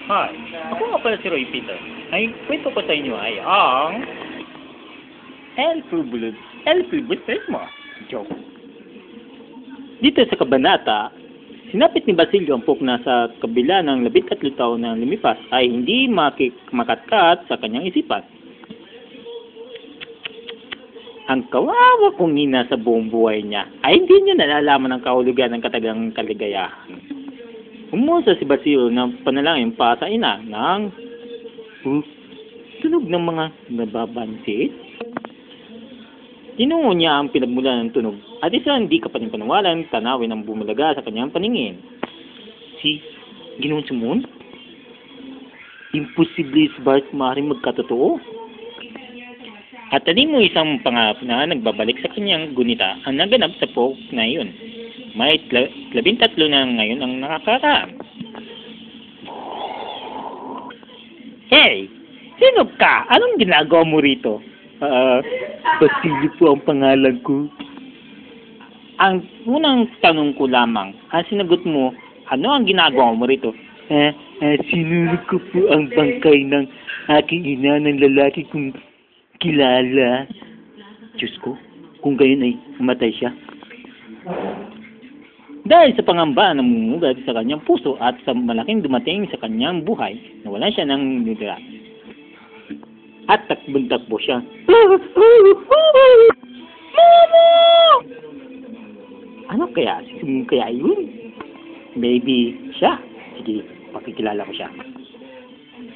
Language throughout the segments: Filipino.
Hi, ako nga pala si Roy Peter. Ay, kwento ko sa inyo ay ang Elfulbulesmo. Joke. Dito sa kabanata, sinapit ni Basilio ang pokna sa kabila ng 13 taon na lumipas ay hindi makatkat sa kanyang isipan. Ang kawawa kong ina sa buong buhay niya ay hindi niya nalalaman ang kahulugan ng katagang kaligayahan. Umusa si Basilio ng panalangin pa sa ina ng tunog ng mga nababansit. Tinungo niya ang pinagmula ng tunog at isang hindi kapanipaniwalang tanawin ang bumulaga sa kanyang paningin. Si Ginoong Simon? Imposible si Bart maaaring magkatotoo? At tali mo isang pangarap na nagbabalik sa kanyang gunita ang naganap sa pok na iyon. May 13 na ngayon ang nakakaraan. Hey! Sino ka? Anong ginagawa mo rito? Basilio po ang pangalan ko. Ang unang tanong ko lamang, ang sinagot mo, ano ang ginagawa mo rito? Sinunod ko po ang bangkay ng aking ina ng lalaki kong kilala. Diyos ko, kung gayon ay umatay siya. Dahil sa pangamba na namumugad sa kanyang puso at sa malaking dumating sa kanyang buhay, nawalan siya ng nitira. At takbo siya. Mama! Ano kaya? Sino kaya yun? Maybe siya. Sige, pakikilala ko siya.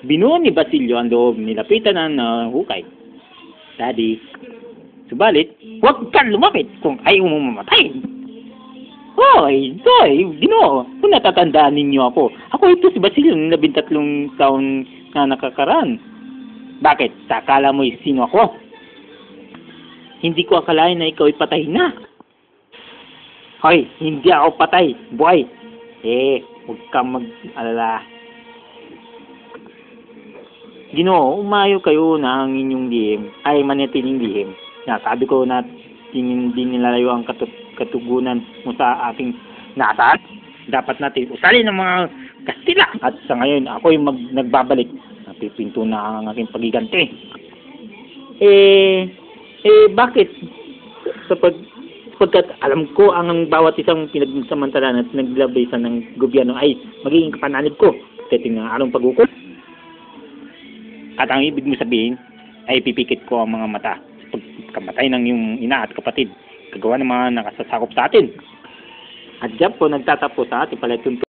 Binuo ni Basilio ang loob, nilapitan ng hukay. Daddy, subalit, huwag kang lumapit kung ayaw mo mamatay. Hoy, Ginoo, kung natatandaan ninyo ako. Ako ito si Basilio ng 13 taon na nakakaraan. Bakit? Sa akala mo sino ako? Hindi ko akalain na ikaw ay patay na. Hoy, hindi ako patay. Buhay. Huwag kang mag-alala. Ginoo, umayo kayo ng inyong lihim, ay manatiling lihim. Sabi ko na hindi nilalayo ang katugunan mo sa aking nasaan. Dapat natin usalin ng mga Kastila. At sa ngayon, ako yung nagbabalik. Napipinto na ang aking pagiganti. Bakit? Sapagkat alam ko ang bawat isang pinagsamantalan at naglabaysan ng gobyerno ay magiging kapananib ko. Titingnan ang anong pag-ukom. At ang ibig mo sabihin ay pipikit ko ang mga mata sa pagkamatay ng iyong ina at kapatid. Kagawa ng mga nakasasakop sa atin. At diyan po nagtatapos sa ating palatuntunan.